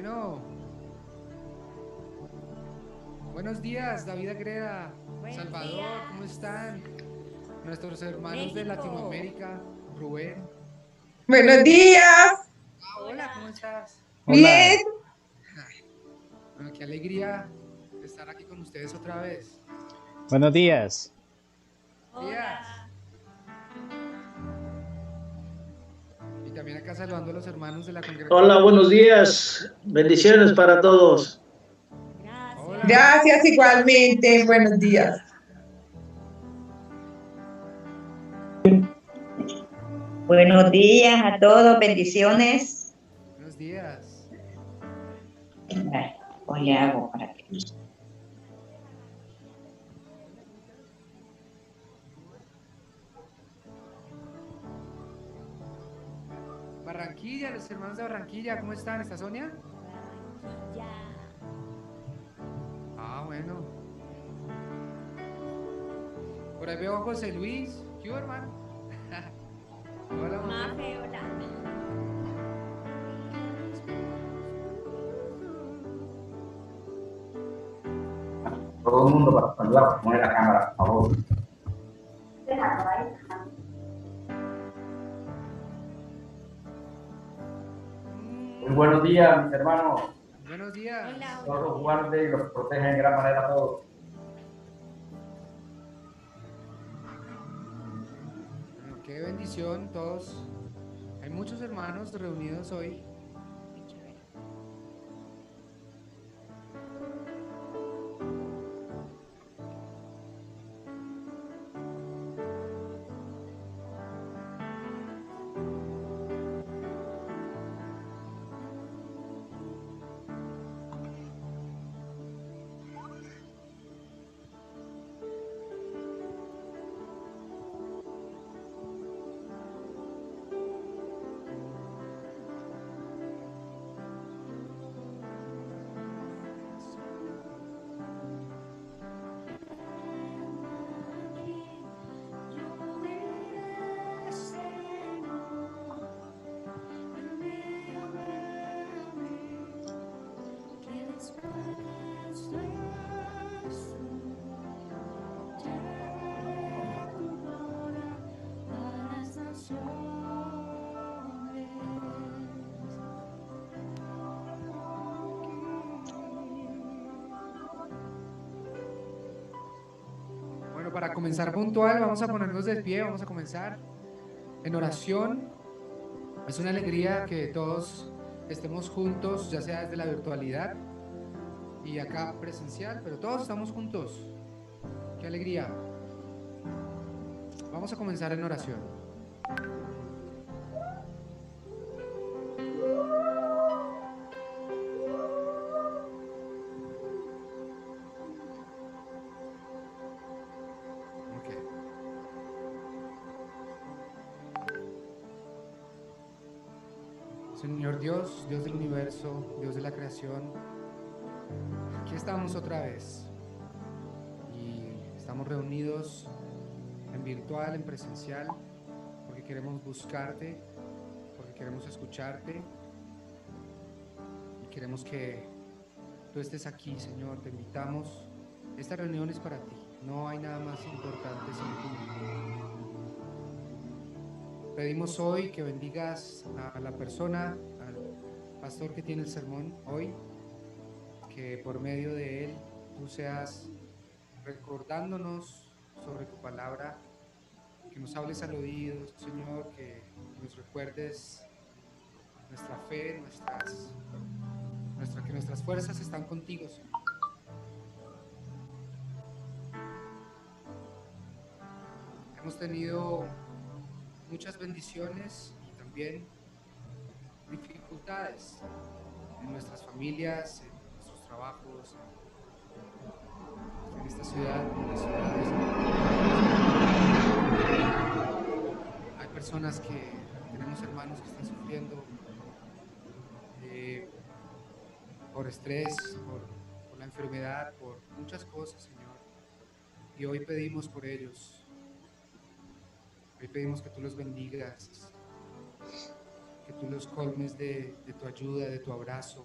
Bueno, buenos días, David Agreda, Buenos Salvador, ¿cómo días. están? Nuestros hermanos de México. Latinoamérica, Rubén. Buenos días. Hola, ¿cómo Hola. estás? Bien. Hola, Bueno, qué alegría estar aquí con ustedes otra vez. buenos días. Días. Hola. Y también acá saludando a los hermanos de la congregación. Hola, buenos días. Bendiciones para todos. Hola. Gracias. Gracias igualmente. Buenos días. Buenos días a todos, bendiciones. Buenos días. Ay, ¿cómo le hago para que... Barranquilla, los hermanos de Barranquilla, ¿cómo están? ¿Está Sonia? Barranquilla. Bueno. Por ahí veo a José Luis. ¿Qué hubo, hermano? Hola, José. Mafe, hola. Todo el mundo para saludar, para poner la cámara, por favor. Muy buenos días, mis hermanos. Buenos días. Hola, Dios buenos los días. guarde y los proteja en gran manera a todos. Bueno, qué bendición todos. Hay muchos hermanos reunidos hoy. Qué chévere. Bueno, para comenzar puntual, vamos a ponernos de pie, vamos a comenzar en oración. Es una alegría que todos estemos juntos, ya sea desde la virtualidad y acá presencial, pero todos estamos juntos. Qué alegría. Vamos a comenzar en oración. Ok. Señor Dios, Dios del universo, Dios de la creación, aquí estamos otra vez y estamos reunidos en virtual, en presencial, porque queremos buscarte, porque queremos escucharte y queremos que tú estés aquí, Señor. Te invitamos. Esta reunión es para ti. No hay nada más importante sino tú. Pedimos hoy que bendigas a la persona, al pastor que tiene el sermón hoy, que por medio de él tú seas recordándonos sobre tu palabra, que nos hables al oído, Señor, que nos recuerdes nuestra fe, que nuestras fuerzas están contigo, Señor. Hemos tenido muchas bendiciones y también dificultades en nuestras familias, en nuestros trabajos, en esta ciudad, en las ciudades. Hay personas tenemos hermanos que están sufriendo eh, por estrés, por la enfermedad, por muchas cosas, Señor. Y hoy pedimos por ellos. Hoy pedimos que tú los bendigas, que tú los colmes de tu ayuda, de tu abrazo,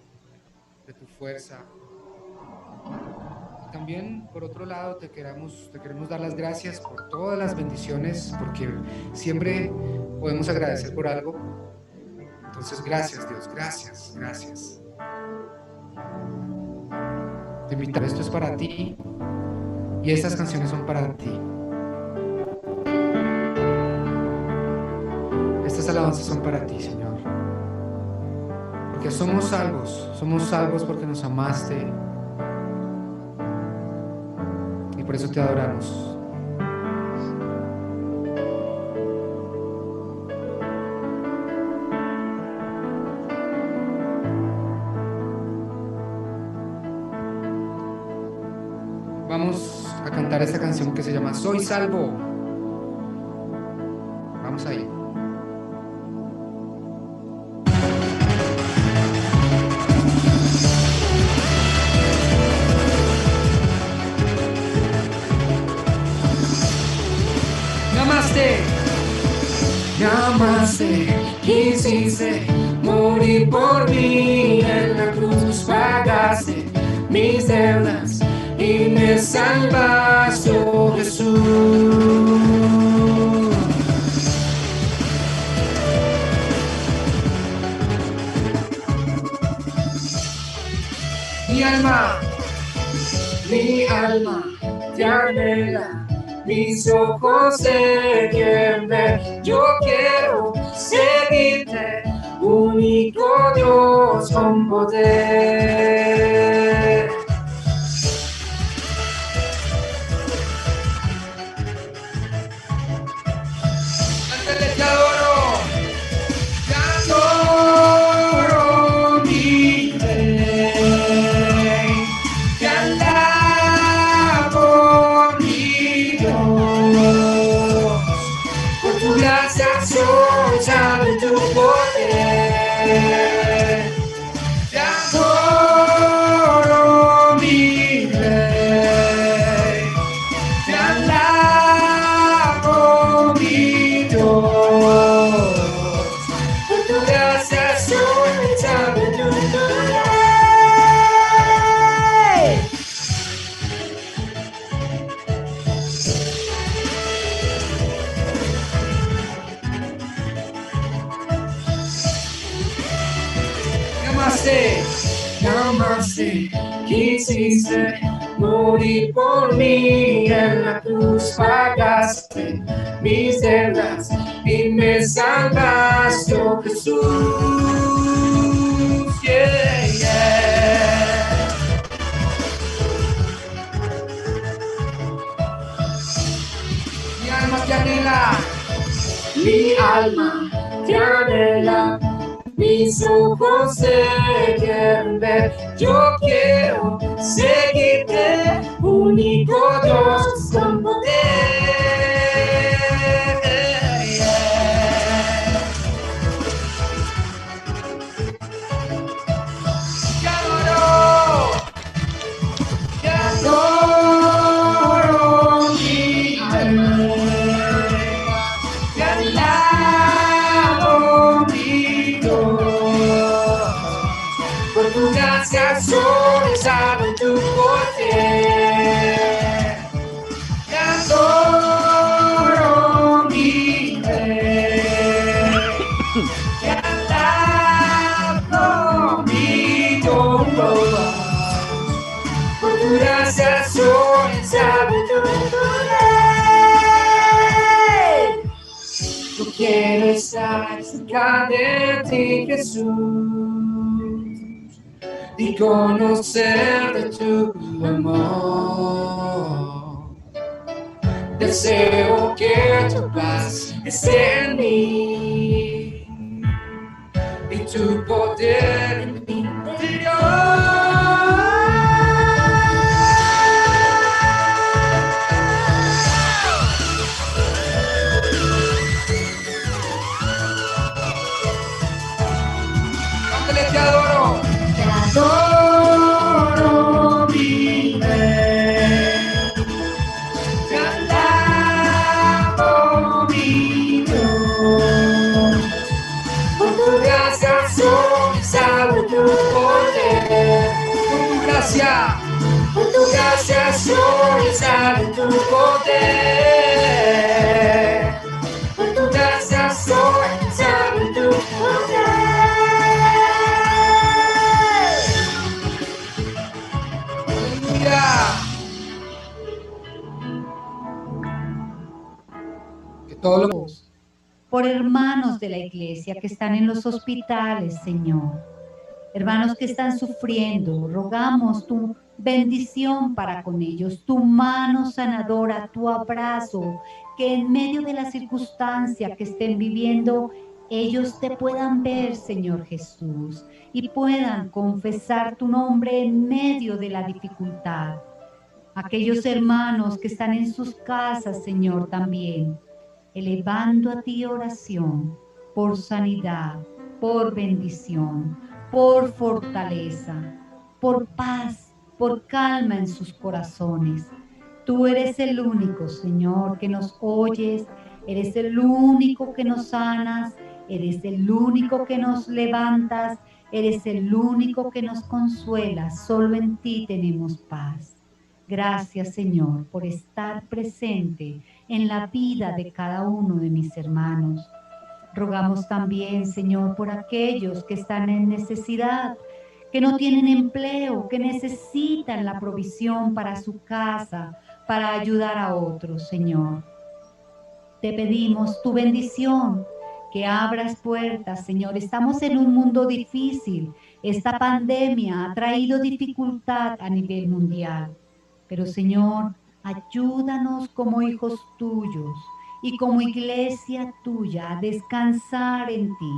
de tu fuerza. Y también, por otro lado, te queremos dar las gracias por todas las bendiciones, porque siempre podemos agradecer por algo. Entonces, gracias, Dios, gracias, gracias. Te invito, esto es para ti y estas canciones son para ti. Estas alabanzas son para ti, Señor. Porque somos salvos porque nos amaste y por eso te adoramos. Vamos a cantar esta canción que se llama Soy Salvo. Vamos ahí. Me amaste, quisiste morir por mí, en la cruz pagaste mis deudas y me salvaste, oh Jesús. Mi alma te anhela, mis ojos te quieren ver. Yo quiero seguirte, único Dios con poder. Cántale, te adoro, mi rey, te alabo, mi Dios, por tu gracia soy salvo en tu poder. Te adoro, mi rey, te alabo, mi Dios, por tu gracia soy salvo en tu poder. Me amaste, quisiste morir por mí, en la cruz pagaste mis deudas y me salvaste, oh Jesús. Yeah, yeah. Mi alma te anhela, mi alma te anhela. Mis ojos te quieren ver, yo quiero seguirte, único Dios con poder. Te adoro, mi rey, te alabo, mi Dios, por tu gracia soy salvo en tu poder. Te adoro, mi rey, te alabo, mi Dios, por tu gracia soy salvo en tu poder. Yo quiero estar cerca de ti, Jesús, y conocer de tu amor. Deseo que tu paz esté en mí y tu poder en mi interior. Te adoro, mi rey, te alabo, mi Dios, por tu gracia soy salvo en tu gracia, soy salvo en tu poder. Por tu gracia soy salvo en tu poder. Aleluya. Que todos los por hermanos de la iglesia que están en los hospitales, Señor. Hermanos que están sufriendo, rogamos tu bendición para con ellos, tu mano sanadora, tu abrazo, que en medio de la circunstancia que estén viviendo, ellos te puedan ver, Señor Jesús, y puedan confesar tu nombre en medio de la dificultad. Aquellos hermanos que están en sus casas, Señor, también, elevando a ti oración por sanidad, por bendición, por fortaleza, por paz, por calma en sus corazones. Tú eres el único, Señor, que nos oyes, eres el único que nos sanas, eres el único que nos levantas, eres el único que nos consuela. Solo en ti tenemos paz. Gracias, Señor, por estar presente en la vida de cada uno de mis hermanos. Rogamos también, Señor, por aquellos que están en necesidad, que no tienen empleo, que necesitan la provisión para su casa, para ayudar a otros, Señor. Te pedimos tu bendición, que abras puertas, Señor. Estamos en un mundo difícil. Esta pandemia ha traído dificultad a nivel mundial. Pero, Señor, ayúdanos como hijos tuyos y como iglesia tuya a descansar en ti,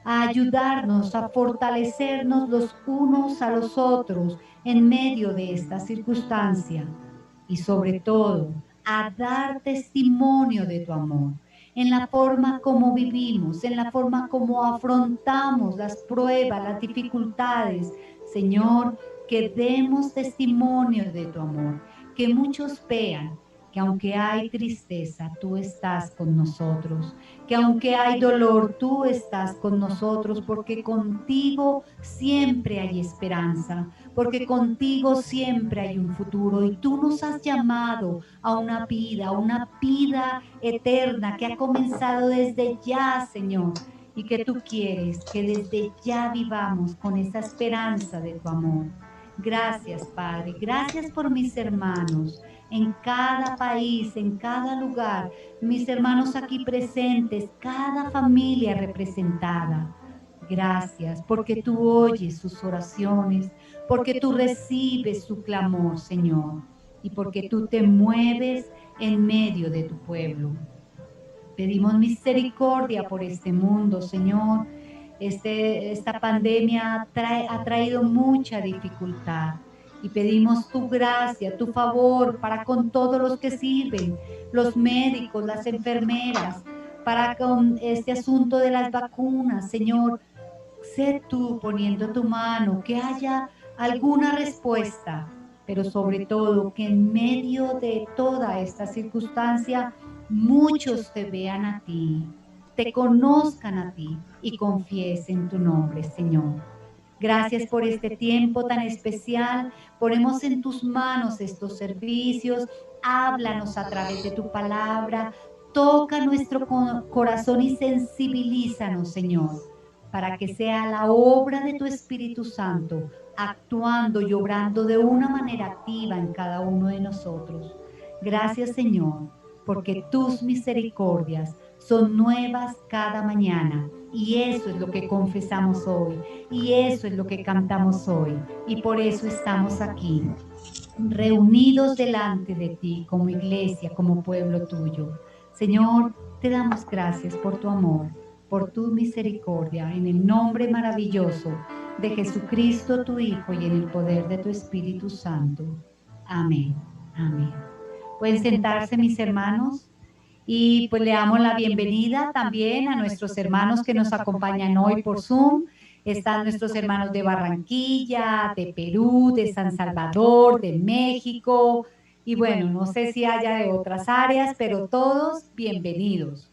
a ayudarnos, a fortalecernos los unos a los otros en medio de esta circunstancia y sobre todo a dar testimonio de tu amor en la forma como vivimos, en la forma como afrontamos las pruebas, las dificultades. Señor, que demos testimonio de tu amor, que muchos vean que aunque hay tristeza, tú estás con nosotros, que aunque hay dolor, tú estás con nosotros, porque contigo siempre hay esperanza, porque contigo siempre hay un futuro, y tú nos has llamado a una vida eterna que ha comenzado desde ya, Señor, y que tú quieres que desde ya vivamos con esa esperanza de tu amor. Gracias, Padre, gracias por mis hermanos en cada país, en cada lugar, mis hermanos aquí presentes, cada familia representada. Gracias, porque tú oyes sus oraciones, porque tú recibes su clamor, Señor, y porque tú te mueves en medio de tu pueblo. Pedimos misericordia por este mundo, Señor. Esta pandemia ha traído mucha dificultad y pedimos tu gracia, tu favor para con todos los que sirven, los médicos, las enfermeras, para con este asunto de las vacunas, Señor. Sé tú poniendo tu mano, que haya alguna respuesta, pero sobre todo que en medio de toda esta circunstancia muchos te vean a ti, te conozcan a ti y confiesen tu nombre, Señor. Gracias por este tiempo tan especial. Ponemos en tus manos estos servicios. Háblanos a través de tu palabra. Toca nuestro corazón y sensibilízanos, Señor, para que sea la obra de tu Espíritu Santo actuando y obrando de una manera activa en cada uno de nosotros. Gracias, Señor, porque tus misericordias son nuevas cada mañana, y eso es lo que confesamos hoy, y eso es lo que cantamos hoy, y por eso estamos aquí, reunidos delante de ti como iglesia, como pueblo tuyo. Señor, te damos gracias por tu amor, por tu misericordia, en el nombre maravilloso de Jesucristo tu Hijo y en el poder de tu Espíritu Santo. Amén. Amén. Pueden sentarse, mis hermanos, y pues le damos la bienvenida también a nuestros hermanos que nos acompañan hoy por Zoom. Están nuestros hermanos de Barranquilla, de Perú, de San Salvador, de México, y bueno, no sé si haya de otras áreas, pero todos bienvenidos.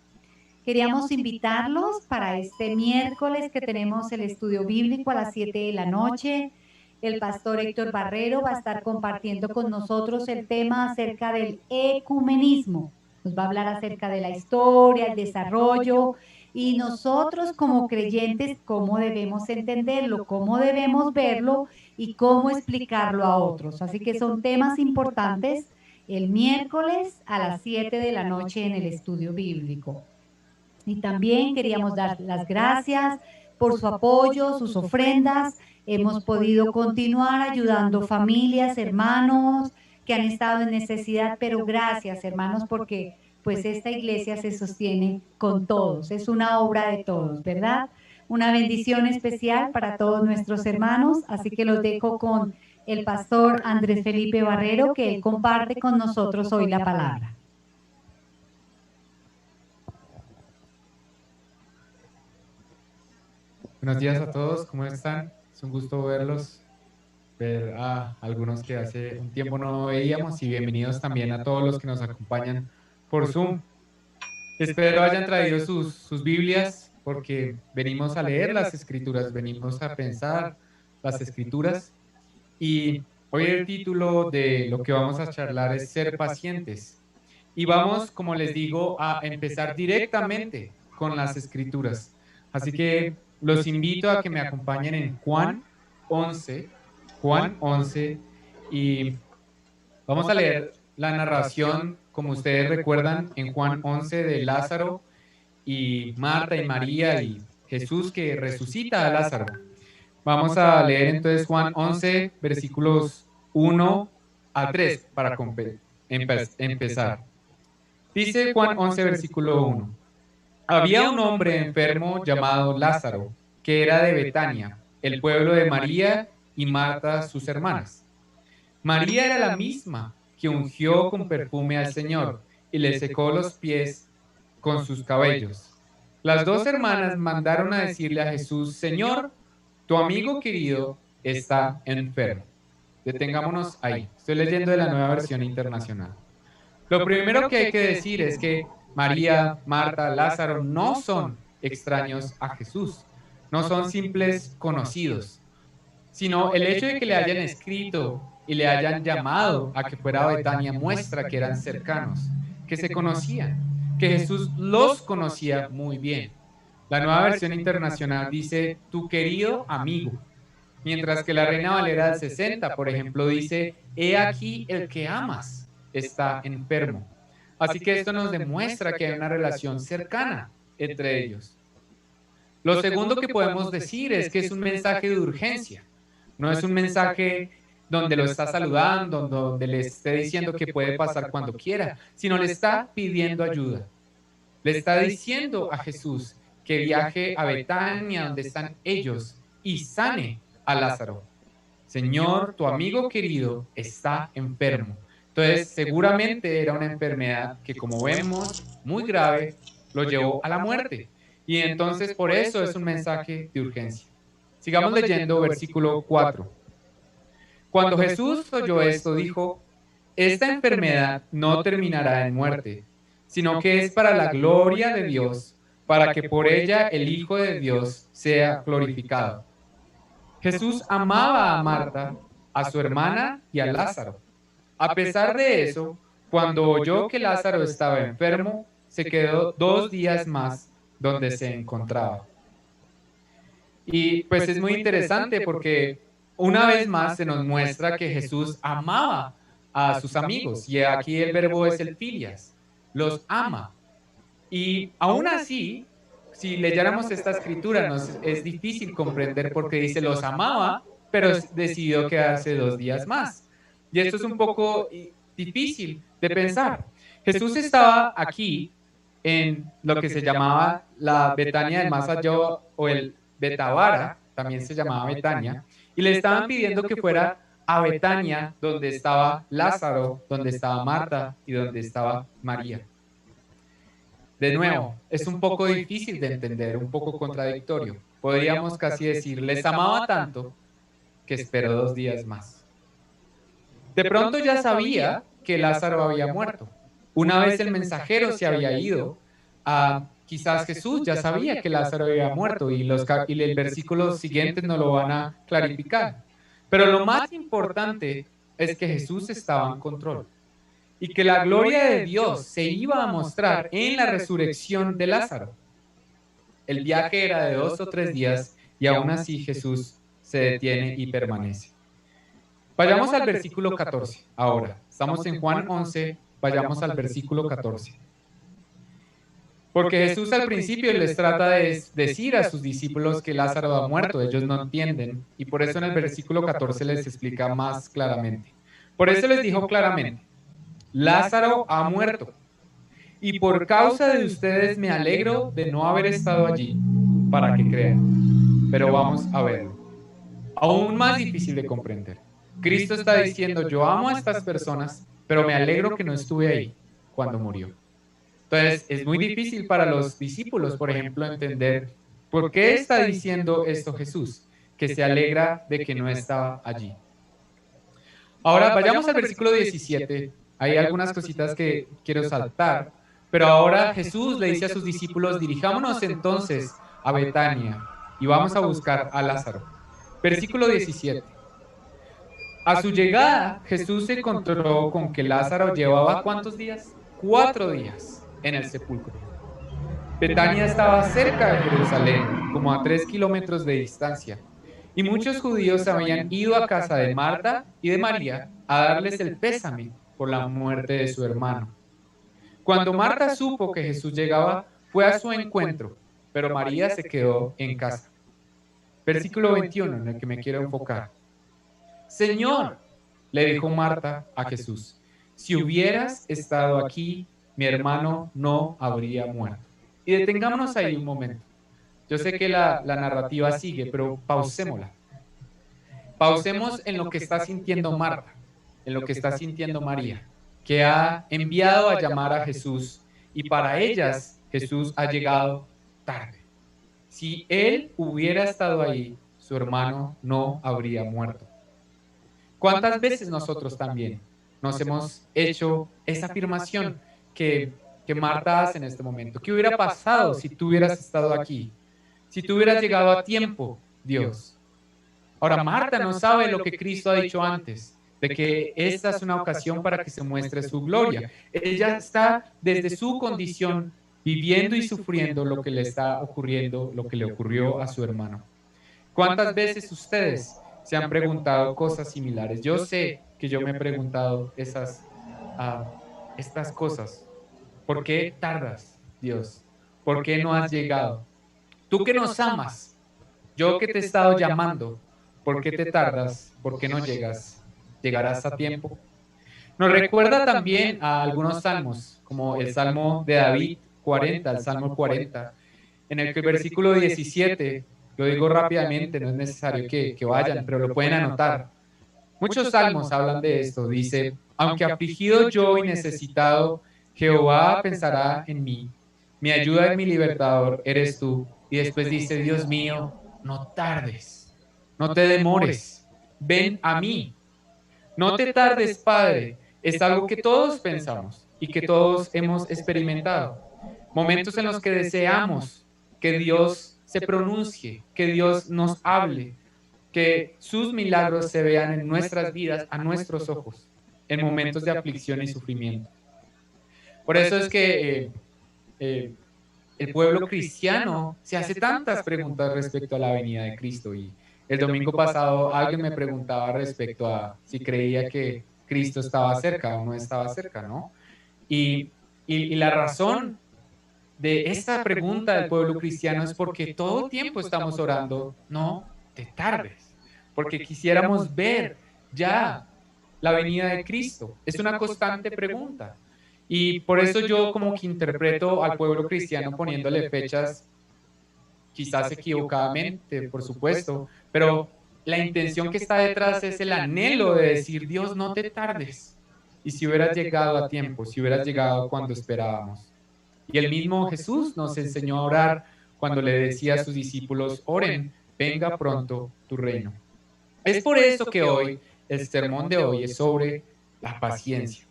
Queríamos invitarlos para este miércoles que tenemos el estudio bíblico a las 7 de la noche. El pastor Héctor Barrero va a estar compartiendo con nosotros el tema acerca del ecumenismo. Nos va a hablar acerca de la historia, el desarrollo y nosotros como creyentes cómo debemos entenderlo, cómo debemos verlo y cómo explicarlo a otros. Así que son temas importantes el miércoles a las 7 de la noche en el estudio bíblico. Y también queríamos dar las gracias por su apoyo, sus ofrendas. Hemos podido continuar ayudando familias, hermanos que han estado en necesidad, pero gracias, hermanos, porque pues esta iglesia se sostiene con todos. Es una obra de todos, ¿verdad? Una bendición especial para todos nuestros hermanos, así que los dejo con el pastor Andrés Felipe Barrero, que él comparte con nosotros hoy la palabra. Buenos días a todos, ¿cómo están? Es un gusto verlos, ver a algunos que hace un tiempo no veíamos y bienvenidos también a todos los que nos acompañan por Zoom. Espero hayan traído sus Biblias porque venimos a leer las Escrituras, venimos a pensar las Escrituras y hoy el título de lo que vamos a charlar es ser pacientes. Y vamos, como les digo, a empezar directamente con las Escrituras. Así que los invito a que me acompañen en Juan 11, y vamos a leer la narración, como ustedes recuerdan, en Juan 11 de Lázaro y Marta y María y Jesús que resucita a Lázaro. Vamos a leer entonces Juan 11, versículos 1 a 3 para empezar. Dice Juan 11, versículo 1. Había un hombre enfermo llamado Lázaro, que era de Betania, el pueblo de María y Marta, sus hermanas. María era la misma que ungió con perfume al Señor y le secó los pies con sus cabellos. Las dos hermanas mandaron a decirle a Jesús: Señor, tu amigo querido está enfermo. Detengámonos ahí. Estoy leyendo de la Nueva Versión Internacional. Lo primero que hay que decir es que María, Marta, Lázaro no son extraños a Jesús, no son simples conocidos, sino el hecho de que le hayan escrito y le hayan llamado a que fuera a Betania muestra que eran cercanos, que se conocían, que Jesús los conocía muy bien. La Nueva Versión Internacional dice tu querido amigo, mientras que la Reina Valera del 60, por ejemplo, dice he aquí el que amas está enfermo. Así que esto nos demuestra que hay una relación cercana entre ellos. Lo segundo que podemos decir es que es un mensaje de urgencia. No es un mensaje donde lo está saludando, donde le esté diciendo que puede pasar cuando quiera, sino le está pidiendo ayuda. Le está diciendo a Jesús que viaje a Betania, donde están ellos, y sane a Lázaro. Señor, tu amigo querido está enfermo. Entonces, seguramente era una enfermedad que, como vemos, muy grave, lo llevó a la muerte. Y entonces, por eso es un mensaje de urgencia. Sigamos leyendo versículo 4. Cuando Jesús oyó esto, dijo: esta enfermedad no terminará en muerte, sino que es para la gloria de Dios, para que por ella el Hijo de Dios sea glorificado. Jesús amaba a Marta, a su hermana y a Lázaro. A pesar de eso, cuando oyó que Lázaro estaba enfermo, se quedó 2 días más donde se encontraba. Y pues es muy interesante porque una vez más se nos muestra que Jesús amaba a sus amigos, y aquí el verbo es el filias, los ama. Y aún así, si leyéramos esta escritura, es difícil comprender porque dice los amaba, pero decidió quedarse 2 días más. Y esto es un poco difícil de pensar. Jesús estaba aquí en lo que se llamaba la Betania del más allá, o el Betabara, también se llamaba Betania, y le estaban pidiendo que fuera a Betania, donde estaba Lázaro, donde estaba Marta y donde estaba María. De nuevo, es un poco difícil de entender, un poco contradictorio. Podríamos casi decir, les amaba tanto que esperó 2 días más. De pronto ya sabía que Lázaro había muerto. Una vez el mensajero se había ido, quizás Jesús ya sabía que Lázaro había muerto, y el versículo siguiente nos lo van a clarificar. Pero lo más importante es que Jesús estaba en control y que la gloria de Dios se iba a mostrar en la resurrección de Lázaro. El viaje era de 2 o 3 días y aún así Jesús se detiene y permanece. Vayamos al versículo 14 ahora. Estamos en Juan 11, vayamos al versículo 14. Porque Jesús al principio les trata de decir a sus discípulos que Lázaro ha muerto, ellos no entienden, y por eso en el versículo 14 les explica más claramente. Por eso les dijo claramente, Lázaro ha muerto, y por causa de ustedes me alegro de no haber estado allí para que crean. Pero vamos a verlo. Aún más difícil de comprender. Cristo está diciendo, yo amo a estas personas, pero me alegro que no estuve ahí cuando murió. Entonces, es muy difícil para los discípulos, por ejemplo, entender por qué está diciendo esto Jesús, que se alegra de que no estaba allí. Ahora, vayamos al versículo 17. Hay algunas cositas que quiero saltar, pero ahora Jesús le dice a sus discípulos, dirijámonos entonces a Betania y vamos a buscar a Lázaro. Versículo 17. A su llegada, Jesús se encontró con que Lázaro llevaba ¿cuántos días? 4 días en el sepulcro. Betania estaba cerca de Jerusalén, como a 3 kilómetros de distancia, y muchos judíos habían ido a casa de Marta y de María a darles el pésame por la muerte de su hermano. Cuando Marta supo que Jesús llegaba, fue a su encuentro, pero María se quedó en casa. Versículo 21, en el que me quiero enfocar. Señor, le dijo Marta a Jesús, si hubieras estado aquí, mi hermano no habría muerto. Y detengámonos ahí un momento. Yo sé que la narrativa sigue, pero pausémosla. Pausemos en lo que está sintiendo Marta, en lo que está sintiendo María, que ha enviado a llamar a Jesús, y para ellas Jesús ha llegado tarde. Si él hubiera estado ahí, su hermano no habría muerto. ¿Cuántas veces nosotros también nos hemos hecho esa afirmación que Marta hace en este momento? ¿Qué hubiera pasado si tú hubieras estado aquí? Si tú hubieras llegado a tiempo, Dios. Ahora, Marta no sabe lo que Cristo ha dicho antes, de que esta es una ocasión para que se muestre su gloria. Ella está desde su condición viviendo y sufriendo lo que le está ocurriendo, lo que le ocurrió a su hermano. ¿Cuántas veces ustedes se han preguntado cosas similares? Yo sé que yo me he preguntado estas cosas. ¿Por qué tardas, Dios? ¿Por qué no has llegado? Tú que nos amas, yo que te he estado llamando, ¿por qué te tardas? ¿Por qué no llegas? ¿Llegarás a tiempo? Nos recuerda también a algunos salmos, como el Salmo de David 40, el Salmo 40, en el que el versículo 17, lo digo rápidamente, no es necesario que vayan, pero lo pueden anotar. Muchos salmos hablan de esto. Dice, aunque afligido yo y necesitado, Jehová pensará en mí. Mi ayuda y mi libertador eres tú. Y después dice, Dios mío, no tardes, no te demores, ven a mí. No te tardes, Padre. Es algo que todos pensamos y que todos hemos experimentado. Momentos en los que deseamos que Dios se pronuncie, que Dios nos hable, que sus milagros se vean en nuestras vidas, a nuestros ojos, en momentos de aflicción y sufrimiento. Por eso es que el pueblo cristiano se hace tantas preguntas respecto a la venida de Cristo. Y el domingo pasado alguien me preguntaba respecto a si creía que Cristo estaba cerca o no estaba cerca, ¿no? Y la razón de esta pregunta del pueblo cristiano es porque todo el tiempo estamos orando, no te tardes, porque quisiéramos ver ya la venida de Cristo. Es una constante pregunta. Y por eso yo como que interpreto al pueblo cristiano poniéndole fechas, quizás equivocadamente, por supuesto, pero la intención que está detrás es el anhelo de decir, Dios, no te tardes. Y si hubieras llegado a tiempo, si hubieras llegado cuando esperábamos. Y el mismo Jesús nos enseñó a orar cuando le decía a sus discípulos, oren, venga pronto tu reino. Es por eso que hoy, el sermón de hoy es sobre la paciencia.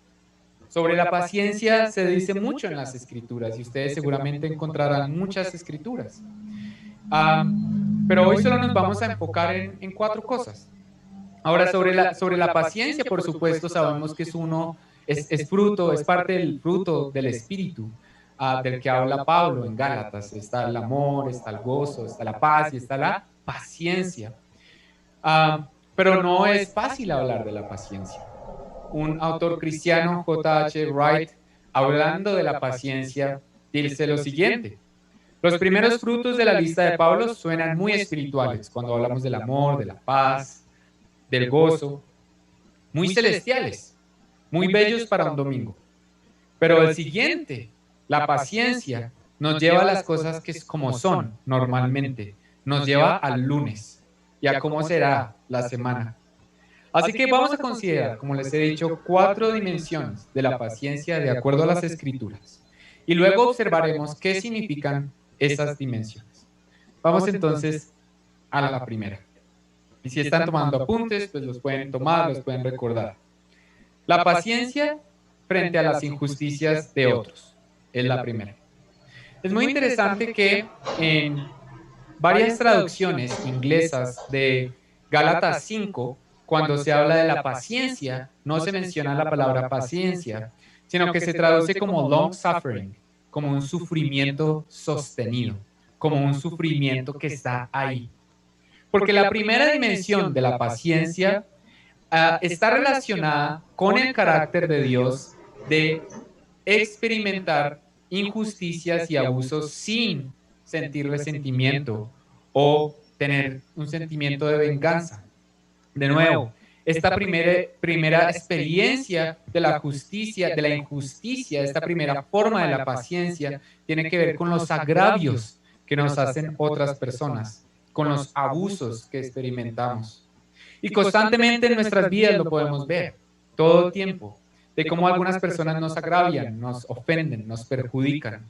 Sobre la paciencia se dice mucho en las escrituras y ustedes seguramente encontrarán muchas escrituras. Pero hoy solo nos vamos a enfocar en 4 cosas. Ahora, sobre la paciencia, por supuesto, sabemos que es fruto, es parte del fruto del Espíritu, del que habla Pablo en Gálatas. Está el amor, está el gozo, está la paz y está la paciencia. Pero no es fácil hablar de la paciencia. Un autor cristiano, J.H. Wright, hablando de la paciencia, dice lo siguiente: los primeros frutos de la lista de Pablo suenan muy espirituales cuando hablamos del amor, de la paz, del gozo, muy celestiales, muy bellos para un domingo. Pero el siguiente, la paciencia, nos lleva a las cosas que es como son normalmente, nos lleva al lunes y a cómo será la semana. Así que vamos a considerar, como les he dicho, 4 dimensiones de la paciencia de acuerdo a las Escrituras. Y luego observaremos qué significan esas dimensiones. Vamos entonces a la primera. Y si están tomando apuntes, pues los pueden tomar, los pueden recordar. La paciencia frente a las injusticias de otros es la primera. Es muy interesante que en varias traducciones inglesas de Gálatas 5, cuando se habla de la paciencia, no se menciona la palabra paciencia, sino que se traduce como long suffering, como un sufrimiento sostenido, como un sufrimiento que está ahí. Porque la primera dimensión de la paciencia está relacionada con el carácter de Dios de experimentar injusticias y abusos sin sentir resentimiento o tener un sentimiento de venganza. De nuevo, esta primera experiencia de la justicia, de la injusticia, esta primera forma de la paciencia, tiene que ver con los agravios que nos hacen otras personas, con los abusos que experimentamos. Y constantemente en nuestras vidas lo podemos ver, todo el tiempo, de cómo algunas personas nos agravian, nos ofenden, nos perjudican.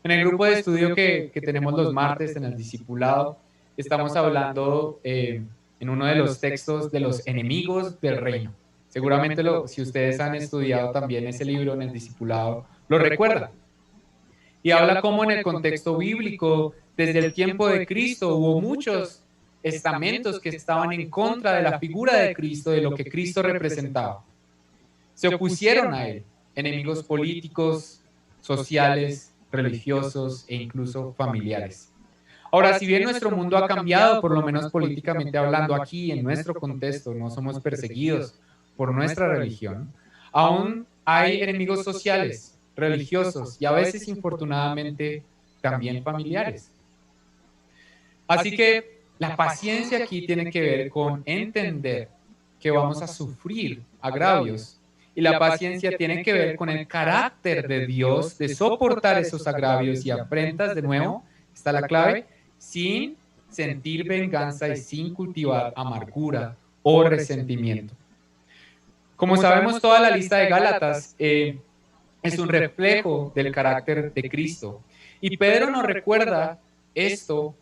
En el grupo de estudio que tenemos los martes en el discipulado, estamos hablando en uno de los textos de los enemigos del reino. Seguramente si ustedes han estudiado también ese libro en el discipulado, lo recuerdan. Y habla cómo en el contexto bíblico, desde el tiempo de Cristo, hubo muchos estamentos que estaban en contra de la figura de Cristo, de lo que Cristo representaba. Se opusieron a él, enemigos políticos, sociales, religiosos e incluso familiares. Ahora, si bien nuestro mundo ha cambiado, por lo menos políticamente hablando aquí, en nuestro contexto, no somos perseguidos por nuestra religión, aún hay enemigos sociales, religiosos y a veces, infortunadamente, también familiares. Así que la paciencia aquí tiene que ver con entender que vamos a sufrir agravios. Y la paciencia tiene que ver con el carácter de Dios de soportar esos agravios y afrentas, de nuevo, está la clave, sin sentir venganza y sin cultivar amargura o resentimiento. Como sabemos, toda la lista de Gálatas es un reflejo del carácter de Cristo. Y Pedro nos recuerda esto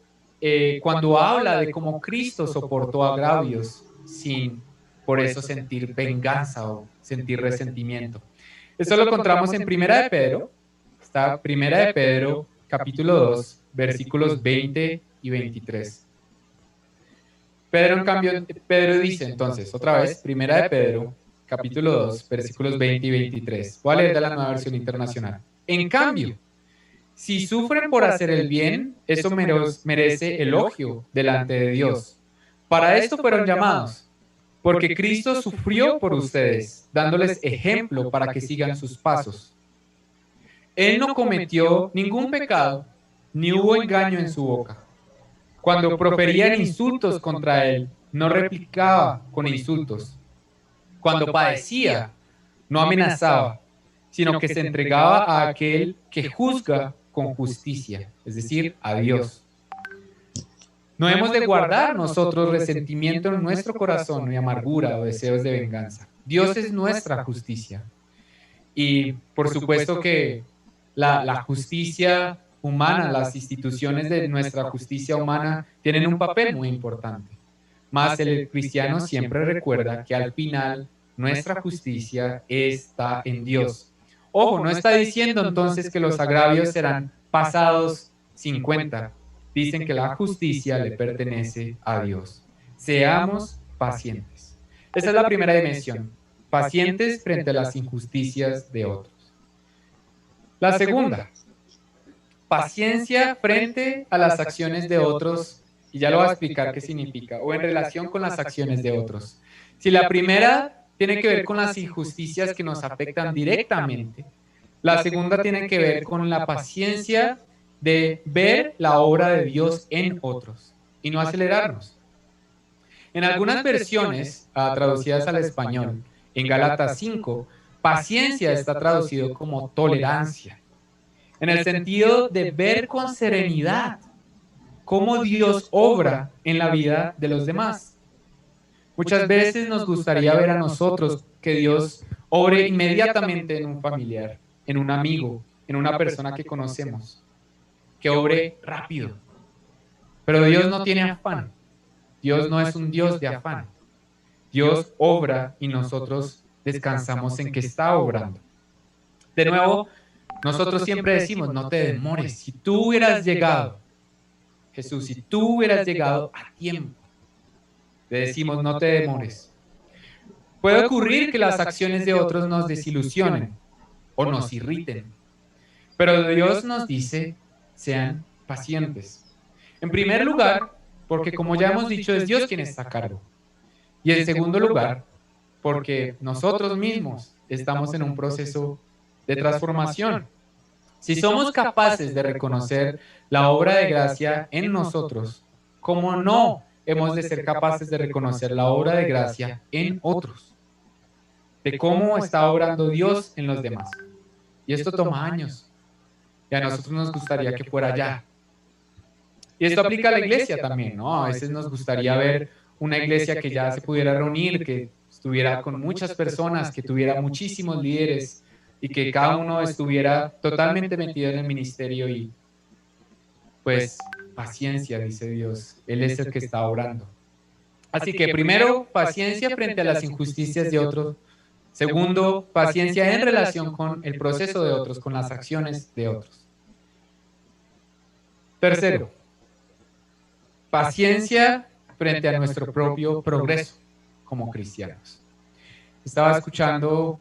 cuando habla de cómo Cristo soportó agravios sin por eso sentir venganza o sentir resentimiento. Eso lo encontramos en Primera de Pedro, está Primera de Pedro, capítulo 2, versículos 20 y 23. Pedro dice entonces, otra vez, Primera de Pedro, capítulo 2, versículos 20 y 23. Voy a leer de la Nueva Versión Internacional. En cambio, si sufren por hacer el bien, eso merece elogio delante de Dios. Para esto fueron llamados, porque Cristo sufrió por ustedes, dándoles ejemplo para que sigan sus pasos. Él no cometió ningún pecado, ni hubo engaño en su boca. Cuando proferían insultos contra él, no replicaba con insultos. Cuando padecía, no amenazaba, sino que se entregaba a aquel que juzga con justicia, es decir, a Dios. No hemos de guardar nosotros resentimiento en nuestro corazón, ni amargura o deseos de venganza. Dios es nuestra justicia. Y por supuesto que la justicia humana, las instituciones de nuestra justicia humana tienen un papel muy importante. Mas el cristiano siempre recuerda que al final nuestra justicia está en Dios. Ojo, no está diciendo entonces que los agravios serán pasados 50. Dicen que la justicia le pertenece a Dios. Seamos pacientes. Esa es la primera dimensión, pacientes frente a las injusticias de otros. La segunda, paciencia frente a las acciones de otros, y ya lo voy a explicar qué significa, o en relación con las acciones de otros. Si la primera tiene que ver con las injusticias que nos afectan directamente, la segunda tiene que ver con la paciencia de ver la obra de Dios en otros y no acelerarnos. En algunas versiones traducidas al español, en Gálatas 5, paciencia está traducido como tolerancia, en el sentido de ver con serenidad cómo Dios obra en la vida de los demás. Muchas veces nos gustaría ver a nosotros que Dios obre inmediatamente en un familiar, en un amigo, en una persona que conocemos, que obre rápido. Pero Dios no tiene afán. Dios no es un Dios de afán. Dios obra y nosotros descansamos en que está obrando. De nuevo, nosotros siempre decimos, no te demores. Si tú hubieras llegado, Jesús, si tú hubieras llegado a tiempo, le decimos, no te demores. Puede ocurrir que las acciones de otros nos desilusionen o nos irriten, pero Dios nos dice, sean pacientes. En primer lugar, porque como ya hemos dicho, es Dios quien está a cargo. Y en segundo lugar, porque nosotros mismos estamos en un proceso de transformación. Si somos capaces de reconocer la obra de gracia en nosotros, ¿cómo no hemos de ser capaces de reconocer la obra de gracia en otros? De cómo está obrando Dios en los demás. Y esto toma años. Y a nosotros nos gustaría que fuera ya. Y esto aplica a la iglesia también, ¿no? A veces nos gustaría ver una iglesia que ya se pudiera reunir, que estuviera con muchas personas, que tuviera muchísimos líderes y que cada uno estuviera totalmente metido en el ministerio y pues paciencia, dice Dios. Él es el que está obrando. Así que primero, paciencia frente a las injusticias de otros. Segundo, paciencia en relación con el proceso de otros, con las acciones de otros. Tercero, paciencia frente a nuestro propio progreso como cristianos. Estaba escuchando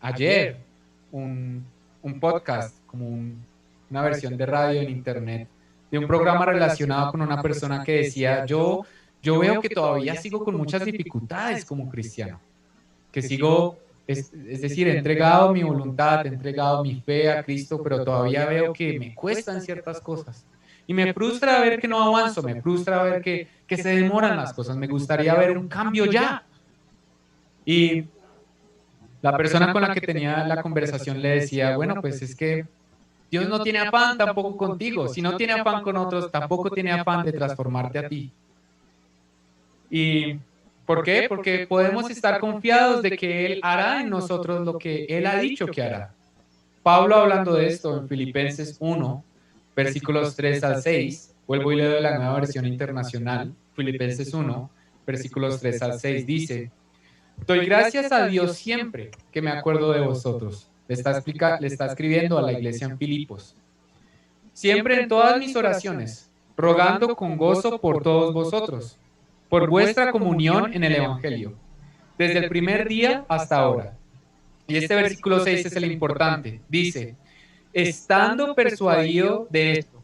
ayer un podcast, como una versión de radio en internet, de un programa relacionado con una persona que decía, yo veo que todavía sigo con muchas dificultades como cristiano, que sigo, es decir, he entregado mi voluntad, he entregado mi fe a Cristo, pero todavía veo que me cuestan ciertas cosas. Y me frustra ver que no avanzo, me frustra ver que se demoran las cosas, me gustaría ver un cambio ya. Y la persona con la que tenía la conversación le decía, bueno, pues es que Dios no tiene afán tampoco contigo. Si no tiene afán con otros, tampoco tiene afán de transformarte a ti. ¿Y por qué? Porque podemos estar confiados de que Él hará en nosotros lo que Él ha dicho que hará. Pablo hablando de esto en Filipenses 1, versículos 3 al 6, vuelvo y leo la Nueva Versión Internacional, Filipenses 1, versículos 3 al 6, dice, doy gracias a Dios siempre que me acuerdo de vosotros. Le está escribiendo a la iglesia en Filipos. Siempre en todas mis oraciones, rogando con gozo por todos vosotros, por vuestra comunión en el Evangelio, desde el primer día hasta ahora. Y este versículo 6 es el importante. Dice, estando persuadido de esto,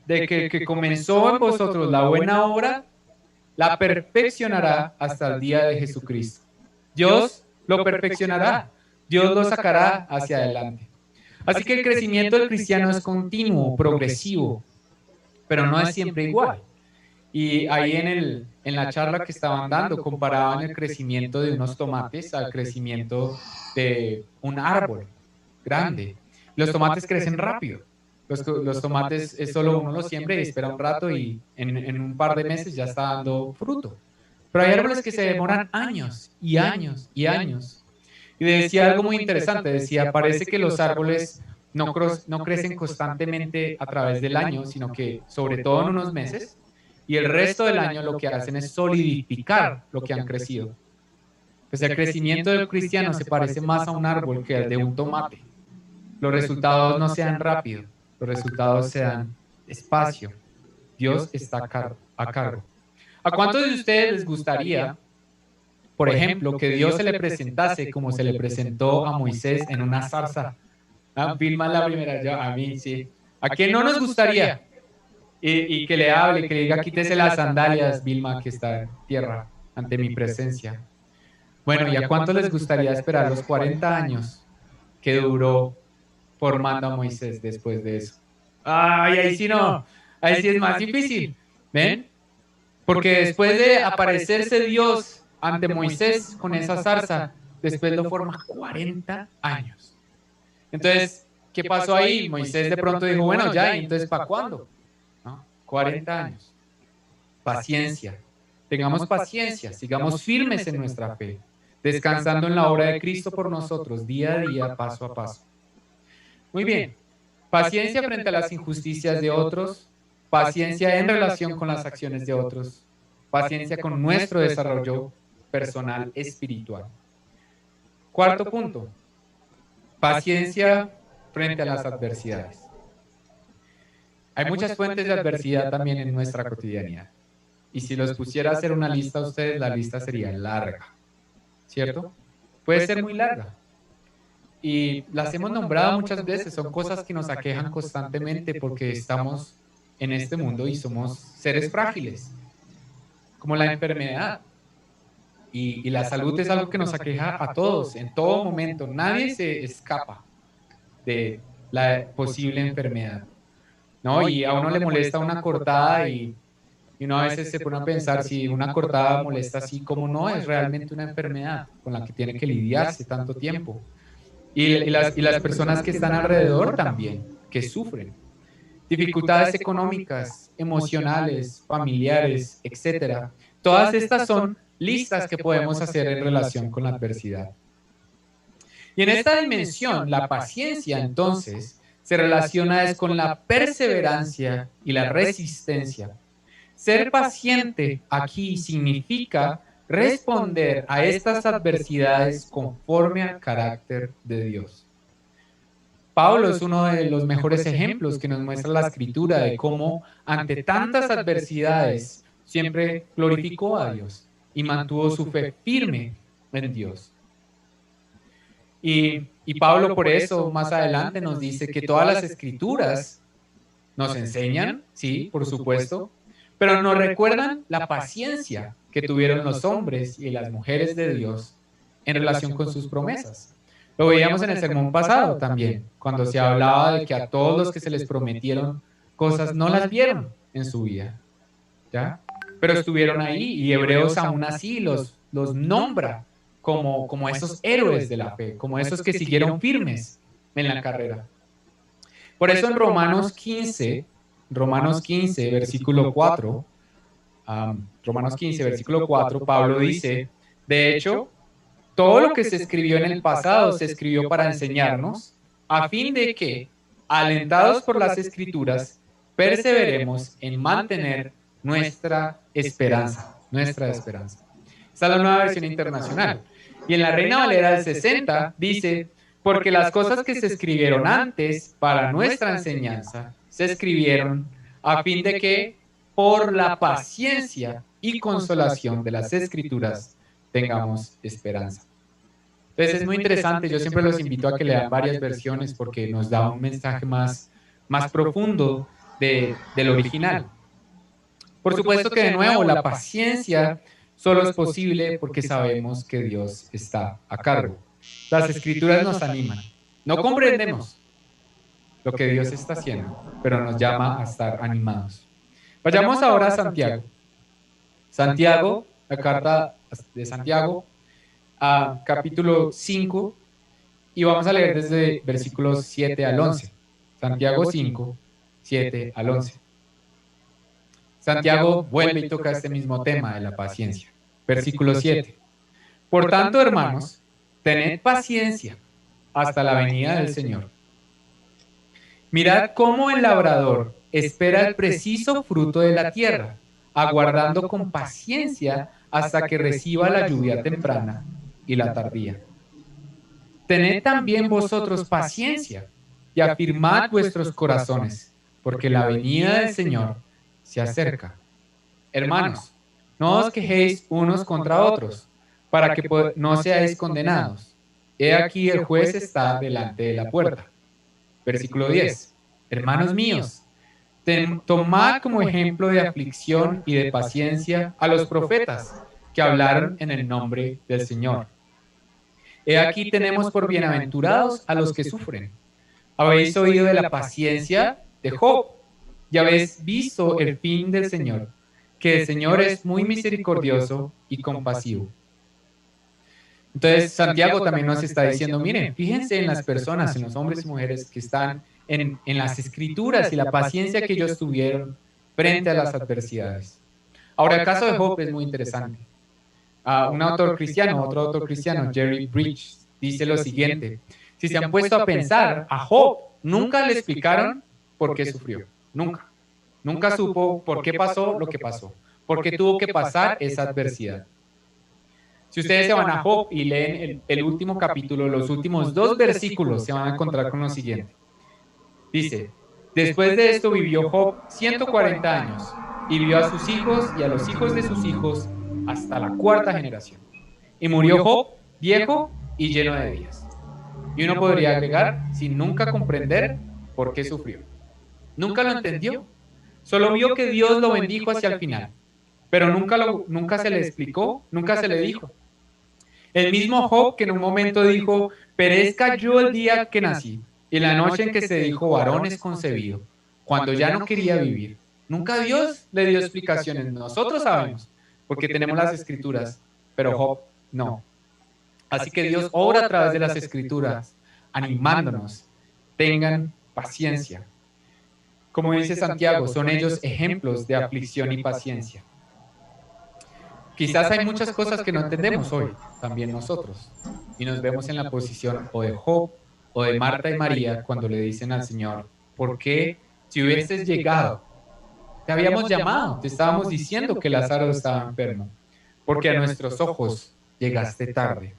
de que el que comenzó en vosotros la buena obra, la perfeccionará hasta el día de Jesucristo. Dios lo perfeccionará. Dios lo sacará hacia adelante. Así que el crecimiento del cristiano es continuo, progresivo, pero no es siempre igual. Y ahí en la charla que estaban dando, comparaban el crecimiento de unos tomates al crecimiento de un árbol grande. Los tomates crecen rápido. Los tomates es solo uno los siembra y espera un rato y en un par de meses ya está dando fruto. Pero hay árboles que se demoran años y años y años. Y decía algo muy interesante, decía, parece que los árboles no crecen constantemente a través del año, sino que sobre todo en unos meses, y el resto del año lo que hacen es solidificar lo que han crecido. Pues el crecimiento del cristiano se parece más a un árbol que al de un tomate. Los resultados no se dan rápido, los resultados se dan despacio. Dios está a cargo. ¿A cuántos de ustedes les gustaría por ejemplo, que Dios se le presentase como se le presentó a Moisés en una zarza. Vilma la primera, yo, a mí sí. ¿A quién no nos gustaría? Y que le hable, que le diga, quítese las sandalias, Vilma, que está en tierra, ante mi presencia. Bueno, ¿y a cuánto les gustaría esperar los 40 años que duró formando a Moisés después de eso? Ay, ahí sí no, ahí sí es más difícil, ¿ven? Porque después de aparecerse Dios ante Moisés con esa zarza, después lo forma 40 años. Entonces, ¿qué pasó ahí? Moisés de pronto dijo, bueno, ya, ¿y entonces para cuándo? ¿No? 40 años. Paciencia. Tengamos paciencia, sigamos firmes en nuestra fe, descansando en la obra de Cristo por nosotros, día a día, paso a paso. Muy bien. Paciencia frente a las injusticias de otros, paciencia en relación con las acciones de otros, paciencia con nuestro desarrollo personal espiritual. Cuarto punto, paciencia frente a las adversidades. Hay muchas fuentes de adversidad también en nuestra cotidianidad. Y si los pusiera a hacer una lista a ustedes, la lista sería larga, ¿cierto? Puede ser muy larga. Y las hemos nombrado muchas veces, son cosas que nos aquejan constantemente porque estamos en este mundo y somos seres frágiles, como la enfermedad. Y la salud es algo que nos aqueja a todos, en todo momento. Nadie se escapa de la posible enfermedad, ¿no? Y a uno le molesta una cortada y uno a veces se pone a pensar si una cortada molesta así, como no es realmente una enfermedad con la que tiene que lidiarse tanto tiempo. Y las personas que están alrededor también, que sufren. Dificultades económicas, emocionales, familiares, etc. Todas estas son listas que podemos hacer en relación con la adversidad. Y en esta dimensión, la paciencia, entonces, se relaciona con la perseverancia y la resistencia. Ser paciente aquí significa responder a estas adversidades conforme al carácter de Dios. Pablo es uno de los mejores ejemplos que nos muestra la Escritura de cómo ante tantas adversidades siempre glorificó a Dios y mantuvo su fe firme en Dios. Y Pablo por eso más adelante nos dice que todas las Escrituras nos enseñan, sí, por supuesto, pero nos recuerdan la paciencia que tuvieron los hombres y las mujeres de Dios en relación con sus promesas. Lo veíamos en el sermón pasado también, cuando se hablaba de que a todos los que se les prometieron cosas no las vieron en su vida, ¿ya? Pero estuvieron ahí y Hebreos aún así los nombra como esos héroes de la fe, como esos que siguieron firmes en la carrera. Por eso en Romanos 15, versículo 4, Romanos 15, versículo 4, Pablo dice, de hecho, todo lo que se escribió en el pasado se escribió para enseñarnos, a fin de que, alentados por las Escrituras, perseveremos en mantener nuestra esperanza. Esta es la Nueva Versión Internacional. Y en la Reina Valera del 60 dice, porque las cosas que se escribieron antes para nuestra enseñanza se escribieron a fin de que, por la paciencia y consolación de las Escrituras, tengamos esperanza. Entonces es muy interesante, yo siempre los invito a que lean varias versiones porque nos da un mensaje más profundo del original. Por supuesto que de nuevo la paciencia solo es posible porque sabemos que Dios está a cargo. Las Escrituras nos animan. No comprendemos lo que Dios está haciendo, pero nos llama a estar animados. Vayamos ahora a Santiago. Santiago, la carta de Santiago, a capítulo 5, y vamos a leer desde versículos 7 al 11. Santiago 5, 7 al 11. Santiago vuelve y toca este mismo tema de la paciencia. Versículo 7. Por tanto, hermanos, tened paciencia hasta la venida del Señor. Mirad cómo el labrador espera el preciso fruto de la tierra, aguardando con paciencia hasta que reciba la lluvia temprana y la tardía. Tened también vosotros paciencia y afirmad vuestros corazones, porque la venida del Señor se acerca. Hermanos, no os quejéis unos contra otros, para que no seáis condenados. He aquí el juez está delante de la puerta. Versículo 10. Hermanos míos, tomad como ejemplo de aflicción y de paciencia a los profetas que hablaron en el nombre del Señor. He aquí tenemos por bienaventurados a los que sufren. Habéis oído de la paciencia de Job y habéis visto el fin del Señor, que el Señor es muy misericordioso y compasivo. Entonces Santiago también nos está diciendo, miren, fíjense en las personas, en los hombres y mujeres que están en las escrituras y la paciencia que ellos tuvieron frente a las adversidades. Ahora, el caso de Job es muy interesante. Otro autor cristiano, Jerry Bridge, dice lo siguiente: si se han puesto a pensar, a Job nunca le explicaron por qué sufrió. Nunca supo por qué pasó lo que pasó, por qué tuvo que pasar esa adversidad. Si ustedes se van a Job y leen el último capítulo, los últimos 2 versículos, se van a encontrar con lo siguiente. Dice, después de esto vivió Job 140 años y vio a sus hijos y a los hijos de sus hijos hasta la 4ª generación. Y murió Job viejo y lleno de días. Y uno podría agregar, sin nunca comprender por qué sufrió. Nunca lo entendió. Solo vio que Dios lo bendijo hacia el final. Pero nunca se le explicó, nunca se le dijo. El mismo Job que en un momento dijo, perezca yo el día que nací, y la noche en que se dijo varón es concebido, cuando ya no quería vivir. Nunca Dios le dio explicaciones. Nosotros sabemos, porque tenemos las escrituras, pero Job no. Así que Dios obra a través de las escrituras, animándonos, tengan paciencia. Como dice Santiago, son ellos ejemplos de aflicción y paciencia. Quizás hay muchas cosas que no entendemos hoy, también nosotros, y nos vemos en la posición o de Job o de Marta y María cuando le dicen al Señor, ¿por qué si hubieses llegado? Te habíamos llamado, te estábamos diciendo que Lázaro estaba enfermo, porque a nuestros ojos llegaste tarde.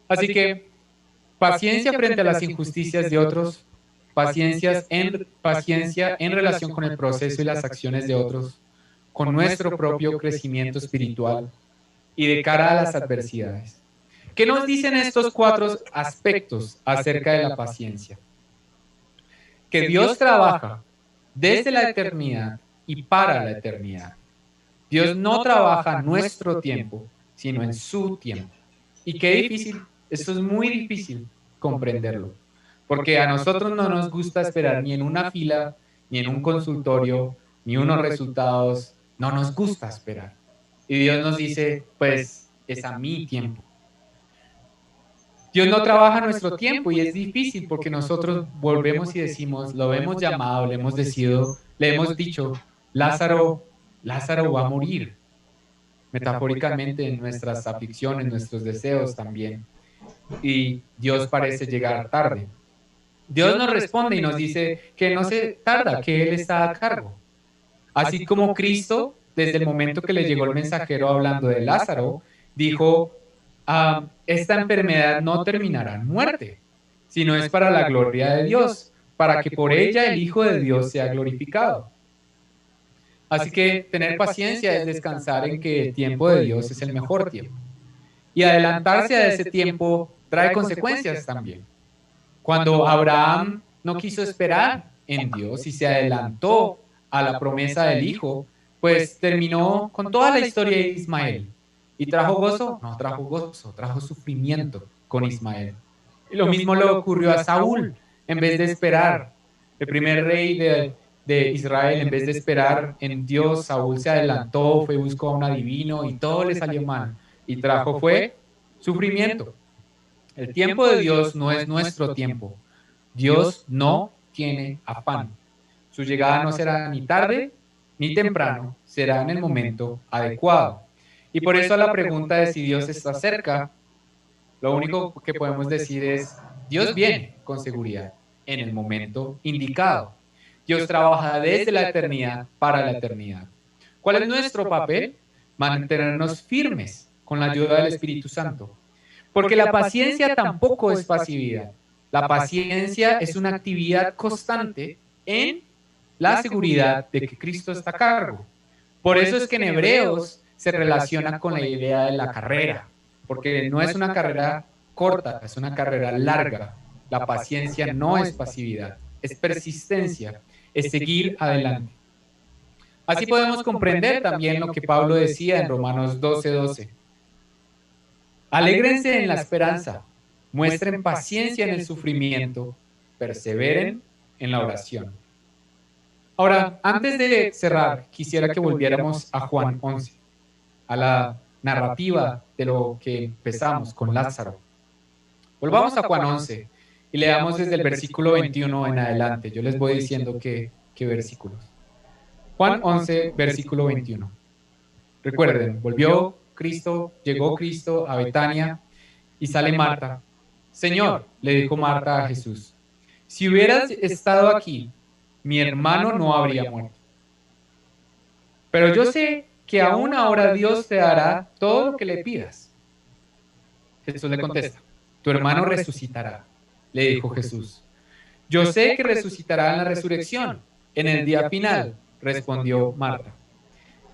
Así que, paciencia frente a las injusticias de otros, paciencia en relación con el proceso y las acciones de otros, con nuestro propio crecimiento espiritual y de cara a las adversidades. ¿Qué nos dicen estos 4 aspectos acerca de la paciencia? Que Dios trabaja desde la eternidad y para la eternidad. Dios no trabaja en nuestro tiempo, sino en su tiempo. Y qué difícil, esto es muy difícil comprenderlo, porque a nosotros no nos gusta esperar ni en una fila, ni en un consultorio, ni unos resultados. No nos gusta esperar. Y Dios nos dice, pues, es a mi tiempo. Dios no trabaja a nuestro tiempo y es difícil porque nosotros volvemos y decimos, lo hemos llamado, le hemos dicho, Lázaro va a morir. Metafóricamente en nuestras aflicciones, nuestros deseos también. Y Dios parece llegar tarde. Dios nos responde y nos dice que no se tarda, que Él está a cargo. Así como Cristo, desde el momento que le llegó el mensajero hablando de Lázaro, dijo, esta enfermedad no terminará en muerte, sino es para la gloria de Dios, para que por ella el Hijo de Dios sea glorificado. Así que tener paciencia es descansar en que el tiempo de Dios es el mejor tiempo. Y adelantarse a ese tiempo trae consecuencias también. Cuando Abraham no quiso esperar en Dios y se adelantó a la promesa del Hijo, pues terminó con toda la historia de Ismael. ¿Y trajo gozo? No trajo gozo, trajo sufrimiento con Ismael. Y lo mismo le ocurrió a Saúl. En vez de esperar, el primer rey de Israel, en vez de esperar en Dios, Saúl se adelantó, fue y buscó a un adivino y todo le salió mal. Y trajo fue sufrimiento. El tiempo de Dios no es nuestro tiempo. Dios no tiene afán. Su llegada no será ni tarde ni temprano, será en el momento adecuado. Y por eso a la pregunta de si Dios está cerca, lo único que podemos decir es, Dios viene con seguridad en el momento indicado. Dios trabaja desde la eternidad para la eternidad. ¿Cuál es nuestro papel? Mantenernos firmes con la ayuda del Espíritu Santo. Porque la paciencia tampoco es pasividad. La paciencia es una actividad constante en la seguridad de que Cristo está a cargo. Por eso es que en Hebreos se relaciona con la idea de la carrera. porque no es una carrera corta, es una carrera larga. La paciencia no es pasividad, es persistencia, es seguir adelante. Así podemos comprender también lo que Pablo decía en Romanos 12:12. Alégrense en la esperanza, muestren paciencia en el sufrimiento, perseveren en la oración. Ahora, antes de cerrar, quisiera que volviéramos a Juan 11, a la narrativa de lo que empezamos con Lázaro. Volvamos a Juan 11 y leamos desde el versículo 21 en adelante. Yo les voy diciendo qué versículos. Juan 11, versículo 21. Recuerden, llegó Cristo a Betania y sale Marta. Señor, le dijo Marta a Jesús, si hubieras estado aquí, mi hermano no habría muerto. Pero yo sé que aún ahora Dios te dará todo lo que le pidas. Jesús le contesta, tu hermano resucitará, le dijo Jesús. Yo sé que resucitará en la resurrección, en el día final, respondió Marta.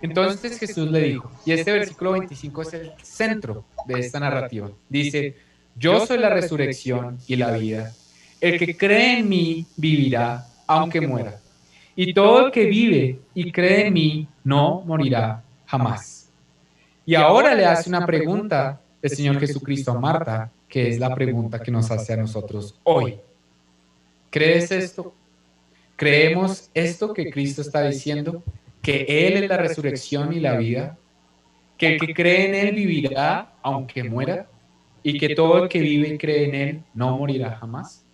Entonces Jesús le dijo, y este versículo 25 es el centro de esta narrativa. Dice, yo soy la resurrección y la vida. El que cree en mí vivirá, aunque muera. Y todo el que vive y cree en mí no morirá jamás. Y ahora le hace una pregunta el Señor Jesucristo a Marta, que es la pregunta que nos hace a nosotros hoy. ¿Crees esto? ¿Creemos esto que Cristo está diciendo? ¿Que Él es la resurrección y la vida? ¿Que el que cree en Él vivirá aunque muera? ¿Y que todo el que vive y cree en Él no morirá jamás?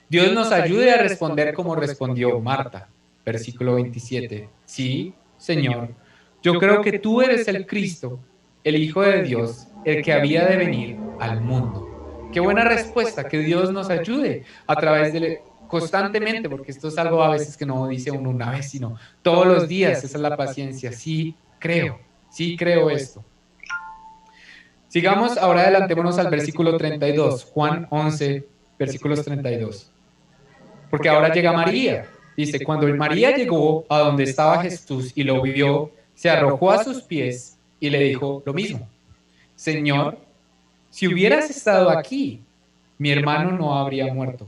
Dios nos ayude a responder como respondió Marta. Versículo 27. Sí, Señor, yo creo que tú eres el Cristo, el Hijo de Dios, el que había de venir al mundo. Qué buena respuesta, que Dios nos ayude a través de constantemente, porque esto es algo a veces que no dice uno una vez, sino todos los días. Esa es la paciencia. Sí creo esto. Sigamos, ahora adelantémonos al versículo 32, Juan 11, versículos 32. Porque ahora llega María. Dice, cuando María llegó a donde estaba Jesús y lo vio, se arrojó a sus pies y le dijo lo mismo. Señor, si hubieras estado aquí, mi hermano no habría muerto.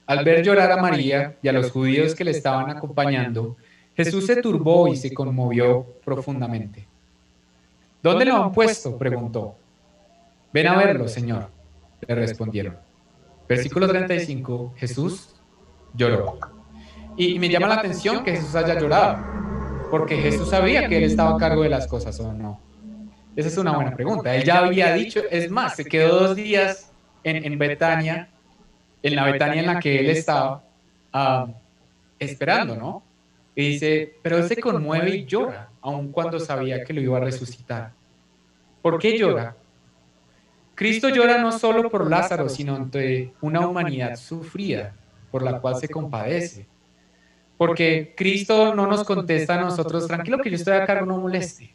Al ver llorar a María y a los judíos que le estaban acompañando, Jesús se turbó y se conmovió profundamente. ¿Dónde lo han puesto?, preguntó. Ven a verlo, Señor, le respondieron. Versículo 35, Jesús lloró. Y me llama la atención que Jesús haya llorado, porque Jesús sabía que Él estaba a cargo de las cosas, ¿o no? Esa es una buena pregunta. Él ya había dicho, es más, se quedó 2 días en Betania, en la Betania en la que Él estaba esperando, ¿no? Y dice, pero Él se conmueve y llora, aun cuando sabía que lo iba a resucitar. ¿Por qué llora? Cristo llora no solo por Lázaro, sino ante una humanidad sufrida, por la cual se compadece. Porque Cristo no nos contesta a nosotros, tranquilo que yo estoy a cargo, no moleste.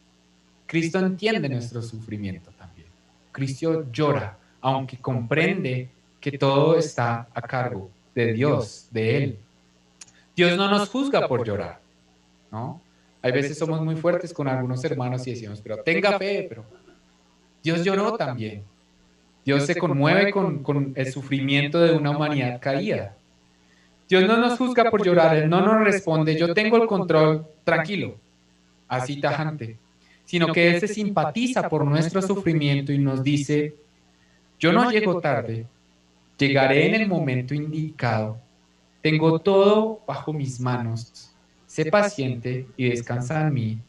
Cristo entiende nuestro sufrimiento también. Cristo llora, aunque comprende que todo está a cargo de Dios, de Él. Dios no nos juzga por llorar, ¿no? Hay veces somos muy fuertes con algunos hermanos y decimos, pero tenga fe, pero Dios lloró también. Dios se conmueve con el sufrimiento de una humanidad caída. Dios no nos juzga por llorar, Él no nos responde, yo tengo el control, tranquilo, así tajante, sino que Él se simpatiza por nuestro sufrimiento y nos dice, yo no llego tarde, llegaré en el momento indicado, tengo todo bajo mis manos, sé paciente y descansa en mí,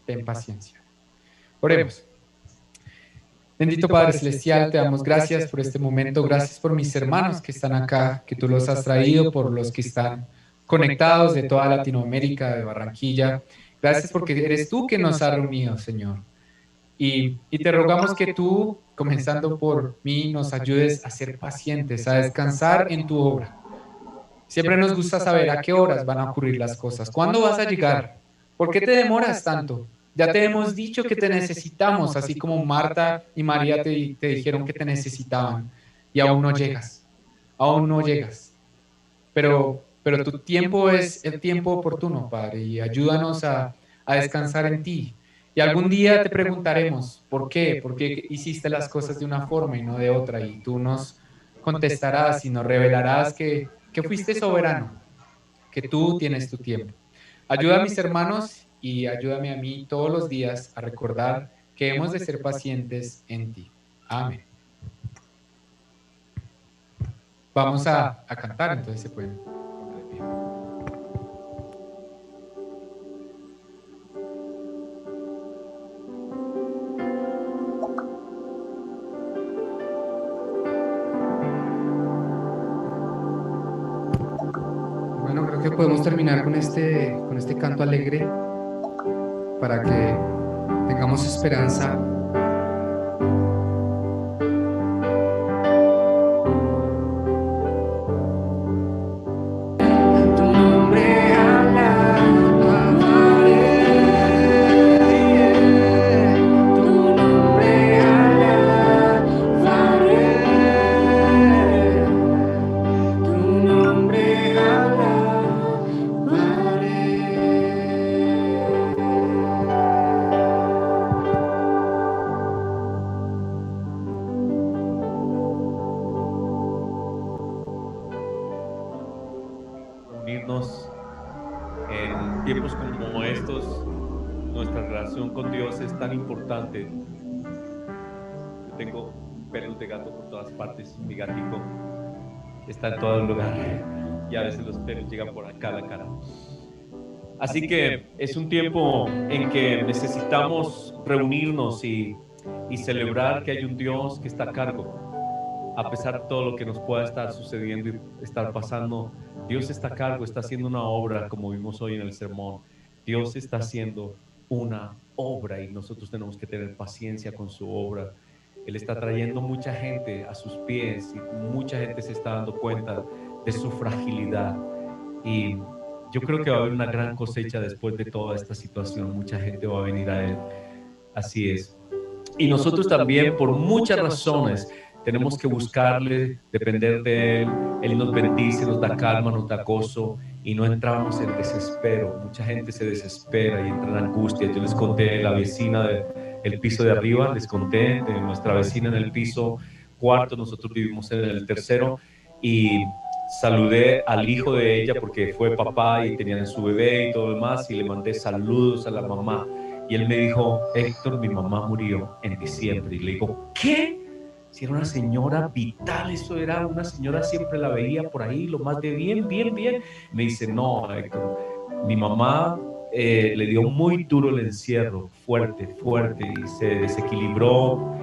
ten paciencia. Oremos. Bendito Padre Celestial, te damos gracias por este momento, gracias por mis hermanos que están acá, que tú los has traído, por los que están conectados de toda Latinoamérica, de Barranquilla. Gracias porque eres tú que nos has reunido, Señor. Y te rogamos que tú, comenzando por mí, nos ayudes a ser pacientes, a descansar en tu obra. Siempre nos gusta saber a qué horas van a ocurrir las cosas, cuándo vas a llegar, por qué te demoras tanto. Ya te hemos dicho que te necesitamos, así como Marta y María te dijeron que te necesitaban, y aún no llegas, Pero tu tiempo es el tiempo oportuno, Padre, y ayúdanos a descansar en ti. Y algún día te preguntaremos, ¿por qué? ¿Por qué hiciste las cosas de una forma y no de otra? Y tú nos contestarás y nos revelarás que fuiste soberano, que tú tienes tu tiempo. Ayuda a mis hermanos y ayúdame a mí todos los días a recordar que hemos de ser pacientes en ti. Amén. Vamos a cantar, entonces se pueden poner de pie. Bueno, creo que podemos terminar con este canto alegre para que tengamos esperanza. Tu nombre alabaré, tu nombre alabaré, tu nombre unirnos en tiempos como estos. Nuestra relación con Dios es tan importante. Yo tengo pelos de gato por todas partes. Mi gatito está en todo el lugar y a veces los pelos llegan por acá a la cara. Así que es un tiempo en que necesitamos reunirnos y celebrar que hay un Dios que está a cargo. A pesar de todo lo que nos pueda estar sucediendo y estar pasando, Dios está a cargo, está haciendo una obra, como vimos hoy en el sermón. Dios está haciendo una obra y nosotros tenemos que tener paciencia con su obra. Él está trayendo mucha gente a sus pies y mucha gente se está dando cuenta de su fragilidad. Y yo creo que va a haber una gran cosecha después de toda esta situación. Mucha gente va a venir a Él. Así es. Y nosotros también, por muchas razones, tenemos que buscarle, depender de Él. Él nos bendice, nos da calma, nos da gozo y no entramos en desespero. Mucha gente se desespera y entra en angustia. Yo les conté de la vecina del piso de arriba, les conté de nuestra vecina en el piso cuarto, nosotros vivimos en el tercero, y saludé al hijo de ella porque fue papá y tenían su bebé y todo lo demás, y le mandé saludos a la mamá. Y él me dijo: Héctor, mi mamá murió en diciembre. Y le digo: ¿qué? Si era una señora vital, eso era una señora, siempre la veía por ahí, lo más de bien. Me dice: no, Héctor, mi mamá le dio muy duro el encierro, fuerte, y se desequilibró,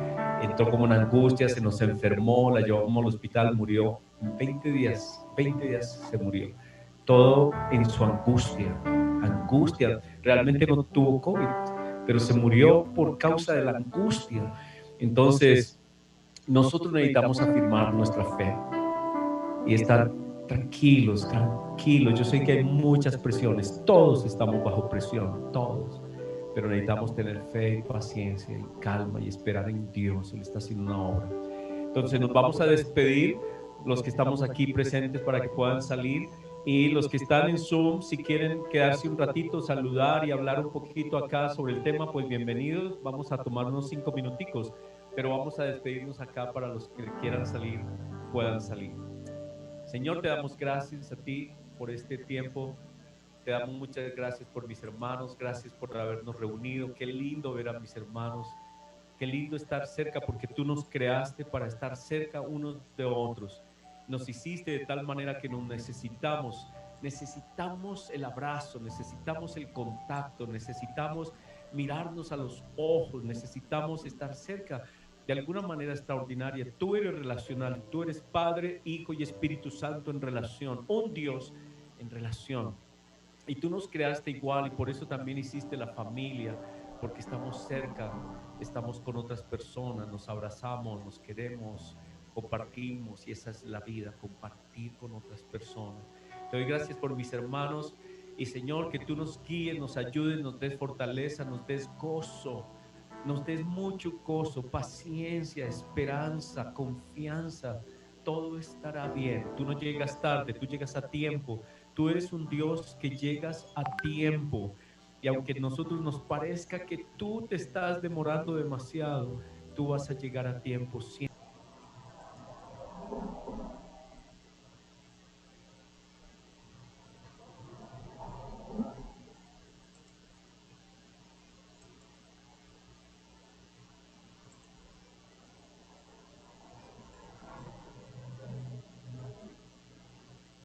entró como en angustia, se nos enfermó, la llevamos al hospital, murió en 20 días se murió. Todo en su angustia, realmente no tuvo COVID, pero se murió por causa de la angustia. Entonces, nosotros necesitamos afirmar nuestra fe y estar tranquilos. Yo sé que hay muchas presiones, todos estamos bajo presión, todos, pero necesitamos tener fe y paciencia y calma y esperar en Dios. Él está haciendo una obra. Entonces nos vamos a despedir, los que estamos aquí presentes, para que puedan salir, y los que están en Zoom, si quieren quedarse un ratito, saludar y hablar un poquito acá sobre el tema, pues bienvenidos. Vamos a tomar unos 5 minuticos, pero vamos a despedirnos acá para los que quieran salir, puedan salir. Señor, te damos gracias a ti por este tiempo. Te damos muchas gracias por mis hermanos. Gracias por habernos reunido. Qué lindo ver a mis hermanos. Qué lindo estar cerca, porque tú nos creaste para estar cerca unos de otros. Nos hiciste de tal manera que nos necesitamos el abrazo, necesitamos el contacto, necesitamos mirarnos a los ojos, necesitamos estar cerca de alguna manera extraordinaria. Tú eres relacional, tú eres Padre, Hijo y Espíritu Santo en relación, un Dios en relación. Y tú nos creaste igual, y por eso también hiciste la familia, porque estamos cerca, estamos con otras personas, nos abrazamos, nos queremos, compartimos, y esa es la vida, compartir con otras personas. Te doy gracias por mis hermanos, y Señor, que tú nos guíes, nos ayudes, nos des fortaleza, nos des gozo, nos des mucho gozo, paciencia, esperanza, confianza. Todo estará bien. Tú no llegas tarde, tú llegas a tiempo. Tú eres un Dios que llegas a tiempo. Y aunque a nosotros nos parezca que tú te estás demorando demasiado, tú vas a llegar a tiempo siempre.